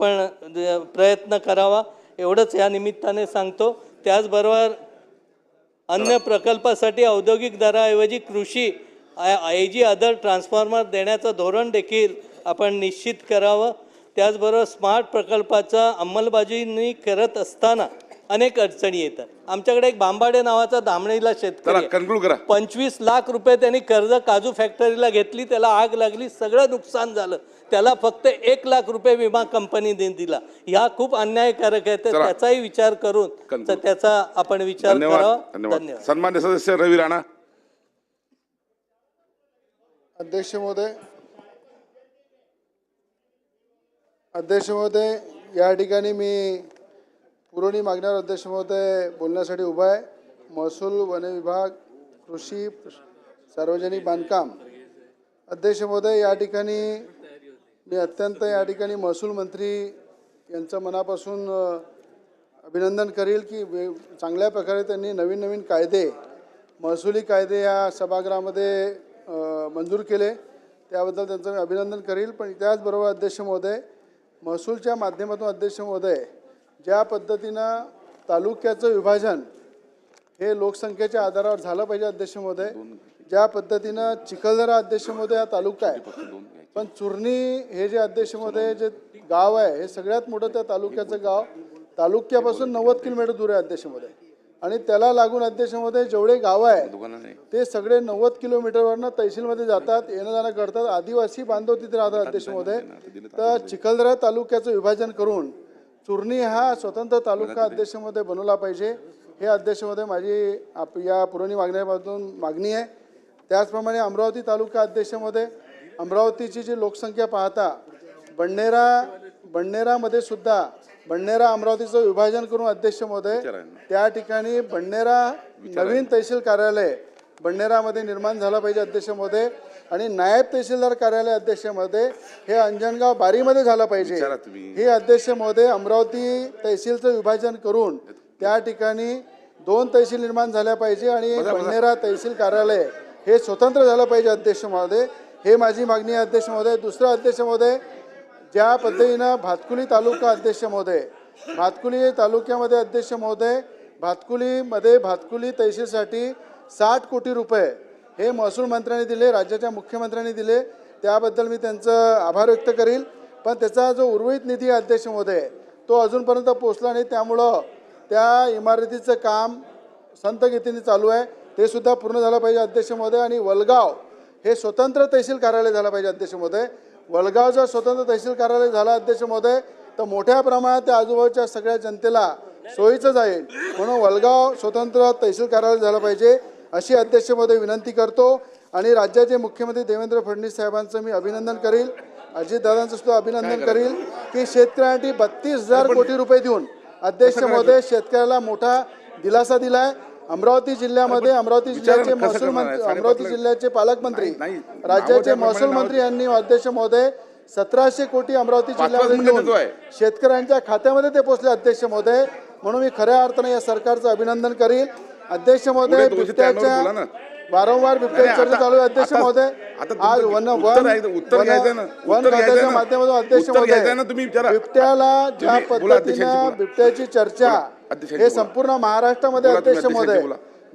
पण प्रयत्न करावा एवढंच या निमित्ताने सांगतो। त्याचबरोबर अन्य प्रकल्पासाठी औद्योगिक दराऐवजी कृषी आयजी अदर ट्रान्सफॉर्मर देण्याचं धोरण देखील आपण निश्चित करावं। त्याचबरोबर स्मार्ट प्रकल्पाचा अंमलबजावणी करत असताना अनेक अडचणी येतात। आमच्याकडे एक बांबाडे नावाचा धामणीला शेतकरी 25 लाख रुपये त्यांनी कर्ज काजू फॅक्टरीला घेतली, त्याला आग लागली, सगळं नुकसान झालं, त्याला फक्त 1 लाख रुपये विमा कंपनीने दिला। ह्या खूप अन्यायकारक आहे, तर त्याचाही विचार करून त्याचा आपण विचार करावा। धन्यवाद। सन्मान्य सदस्य रवी राणा। अध्यक्ष महोदय, या ठिकाणी मी पुरवणी मागण्यावर अध्यक्ष महोदय बोलण्यासाठी उभा आहे। महसूल, वन विभाग, कृषी, सार्वजनिक बांधकाम। अध्यक्ष महोदय, या ठिकाणी मी अत्यंत महसूल मंत्री यांचं मनापासून अभिनंदन करेल की चांगल्या प्रकारे त्यांनी नवीन कायदे, महसुली कायदे या सभागृहामध्ये मंजूर केले, त्याबद्दल त्यांचं मी अभिनंदन करेल। पण त्याचबरोबर अध्यक्ष महोदय, महसूलच्या माध्यमातून अध्यक्ष महोदय ज्या पद्धतीनं तालुक्याचं विभाजन हे लोकसंख्येच्या आधारावर झालं पाहिजे अध्यक्ष महोदय, ज्या पद्धतीनं चिखलदरा अध्यक्ष महोदय हा तालुका आहे, पण चुरणी हे जे अध्यक्ष महोदय जे गाव आहे हे सगळ्यात मोठं त्या तालुक्याचं गाव तालुक्यापासून 90 किलोमीटर दूर आहे अध्यक्ष महोदय, आणि त्याला लागून अध्यक्ष महोदय जेवढे गाव आहे ते सगळे 90 किलोमीटरवरनं तहसीलमध्ये जातात, येणं जाणं करतात, आदिवासी बांधव तिथे राहतात अध्यक्ष महोदय। तर चिखलदरा तालुक्याचं विभाजन करून चुरणी हा स्वतंत्र तालुका अध्यक्ष महोदय बनवला पाहिजे, हे अध्यक्ष महोदय माझी या पुरवणी मागण्यापासून मागणी आहे। त्याचप्रमाणे अमरावती तालुका अध्यक्ष महोदय, अमरावतीची जी लोकसंख्या पाहता बडनेरामध्ये सुद्धा बडनेरा अमरावतीचं विभाजन करून अध्यक्ष महोदय त्या ठिकाणी बडनेरा नवीन तहसील कार्यालय बडनेरामध्ये निर्माण झालं पाहिजे अध्यक्ष महोदय, आणि नायब तहसीलदार कार्यालय अध्यक्ष महोदय हे अंजनगाव बारीमध्ये झालं पाहिजे। हे अध्यक्ष महोदय अमरावती तहसीलचं विभाजन करून त्या ठिकाणी 2 तहसील निर्माण झाल्या पाहिजे आणि बडनेरा तहसील कार्यालय हे स्वतंत्र झालं पाहिजे अध्यक्ष महोदय, हे माझी मागणी आहे अध्यक्ष महोदय। दुसरं अध्यक्ष महोदय, ज्या पद्धतीनं भातकुली तालुका अध्यक्ष महोदय, भातकुली तालुक्यामध्ये अध्यक्ष महोदय भातकुली तहसीलसाठी 60 कोटी रुपये हे महसूल मंत्र्यांनी दिले, राज्याच्या मुख्यमंत्र्यांनी दिले, त्याबद्दल मी त्यांचं आभार व्यक्त करेल। पण त्याचा जो उर्वरित निधी अध्यक्ष महोदय तो अजूनपर्यंत पोहोचला नाही, त्यामुळं त्या इमारतीचं काम संत गतीने चालू आहे, ते सुद्धा पूर्ण झालं पाहिजे अध्यक्ष महोदय। आणि वलगाव हे स्वतंत्र तहसील कार्यालय झालं पाहिजे अध्यक्ष महोदय। वलगाव जर स्वतंत्र तहसील कार्यालय झालं अध्यक्ष महोदय तर मोठ्या प्रमाणात त्या आजूबाजूच्या सगळ्या जनतेला सोयीचं जाईल, म्हणून वलगाव स्वतंत्र तहसील कार्यालय झालं पाहिजे अशी अध्यक्ष महोदय विनंती करतो। आणि राज्याचे मुख्यमंत्री देवेंद्र फडणवीस साहेबांचं मी अभिनंदन करेल, अजितदादांचं सुद्धा अभिनंदन करेल की शेतकऱ्यांसाठी 32,000 कोटी रुपये देऊन अध्यक्ष महोदय शेतकऱ्याला मोठा दिलासा दिलाय। अमरावती जिल्ह्यामध्ये अमरावती जिल्ह्याचे पालकमंत्री राज्याचे महसूल मंत्री यांनी अध्यक्ष महोदय 1700 कोटी अमरावती जिल्ह्यामध्ये शेतकऱ्यांच्या खात्यामध्ये ते पोहोचले अध्यक्ष महोदय, म्हणून मी खऱ्या अर्थाने या सरकारचं अभिनंदन करील अध्यक्ष महोदय। बिबट्याच्या वारंवार बिबट्याची चर्चा चालू आहे अध्यक्ष महोदय, आज वन खात्याच्या माध्यमातून अध्यक्ष महोदय बिबट्याला ज्या पद्धतीनं बिबट्याची चर्चा हे संपूर्ण महाराष्ट्रामध्ये अध्यक्ष महोदय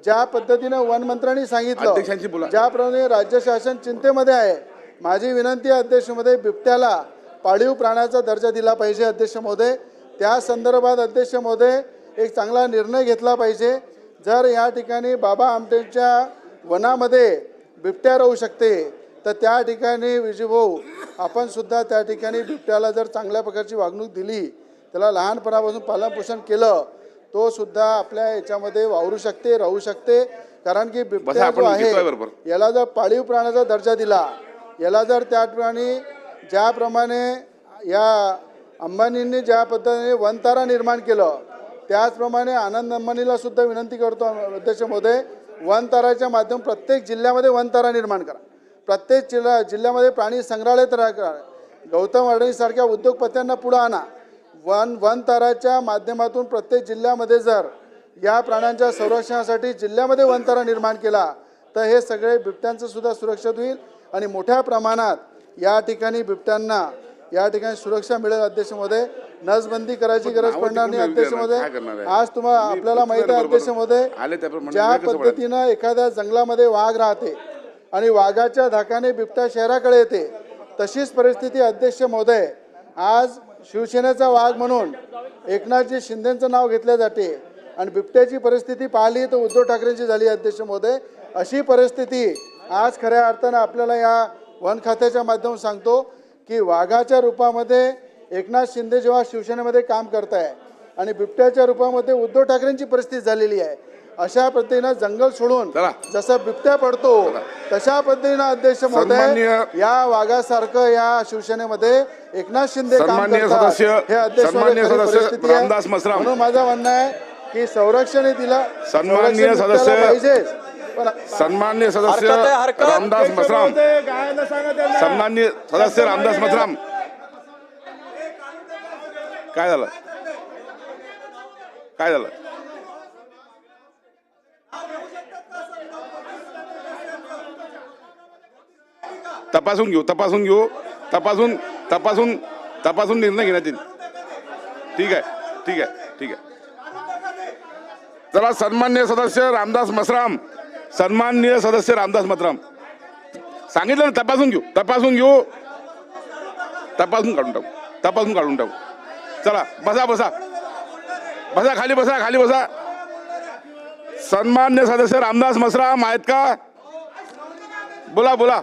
ज्या पद्धतीनं वन मंत्र्यांनी सांगितलं, ज्याप्रमाणे राज्य शासन चिंतेमध्ये आहे, माझी विनंती आहे अध्यक्ष महोदय बिबट्याला पाळीव प्राण्याचा दर्जा दिला पाहिजे अध्यक्ष महोदय। त्या संदर्भात अध्यक्ष महोदय एक चांगला निर्णय घेतला पाहिजे। जर या ठिकाणी बाबा आमटेच्या वनामध्ये बिबट्या राहू शकते तर त्या ठिकाणी विजयभाऊ आपण सुद्धा त्या ठिकाणी बिबट्याला जर चांगल्या प्रकारची वागणूक दिली, त्याला लहानपणापासून पालनपोषण केलं, तो सुद्धा आपल्या याच्यामध्ये वावरू शकते, राहू शकते। कारण की बिबट्या जो आहे याला जर पाळीव प्राण्याचा दर्जा दिला, याला जर त्या ठिकाणी ज्याप्रमाणे या अंबानींनी ज्या पद्धतीने वनतारा निर्माण केलं, त्याचप्रमाणे आनंद अंबानीला सुद्धा विनंती करतो अध्यक्ष महोदय, वनताराच्या माध्यम प्रत्येक जिल्ह्यामध्ये वनतारा निर्माण करा, प्रत्येक जिल्ह्यामध्ये प्राणी संग्रहालय तयार करा, गौतम अडाणीसारख्या उद्योगपत्यांना पुढे आणा, वनताराच्या माध्यमातून प्रत्येक जिल्ह्यामध्ये जर या प्राण्यांच्या संरक्षणासाठी जिल्ह्यामध्ये वनतारा निर्माण केला तर हे सगळे बिबट्यांचं सुद्धा सुरक्षित होईल आणि मोठ्या प्रमाणात या ठिकाणी बिबट्यांना या ठिकाणी सुरक्षा मिळेल अध्यक्ष महोदय. नसबंदी करायची गरज पडणार नाही अध्यक्ष महोदय. आज तुम्हाला आपल्याला माहिती आहे अध्यक्ष महोदय, ज्या पद्धतीनं एखाद्या जंगलामध्ये वाघ राहते आणि वाघाच्या धाकाने बिबट्या शहराकडे येते, तशीच परिस्थिती अध्यक्ष महोदय आज शिवसेनेचा वाघ म्हणून एकनाथजी शिंदेचं नाव घेतले जाते आणि बिबट्याची परिस्थिती पाहिली तर उद्धव ठाकरेंची झाली अध्यक्ष महोदय. अशी परिस्थिती आज खऱ्या अर्थानं आपल्याला या वन खात्याच्या माध्यमातून सांगतो की वाघाच्या रूपामध्ये एकनाथ शिंदे जेव्हा शिवसेनेमध्ये काम करताय आणि बिबट्याच्या रूपामध्ये उद्धव ठाकरेंची परिस्थिती झालेली आहे. अशा पद्धतीनं जंगल सोडून जसं बिबट्या पडतो तशा पद्धतीनं अध्यक्ष महोदय या वाघासारखं या शिवसेनेमध्ये एकनाथ शिंदे काम करतात. हे अध्यक्ष परिस्थिती आहे. म्हणून माझं म्हणणं आहे की संरक्षण दिलं सन्माननीय सदस्य पाहिजेच, पण सन्माननीय सदस्य रामदास मसराम, सन्माननीय सदस्य रामदास मसराम, काय झालं काय झालं? तपासून घेऊ तपासून निर्णय घेण्यात येईल. ठीक आहे ठीक आहे ठीक आहे. चला सन्माननीय सदस्य रामदास मसराम, सन्माननीय सदस्य रामदास मसराम सांगितलं ना, तपासून घेऊ तपासून काढून टाकू. चला बसा खाली बसा. सन्माननीय सदस्य रामदास मसराम आहेत का? बोला.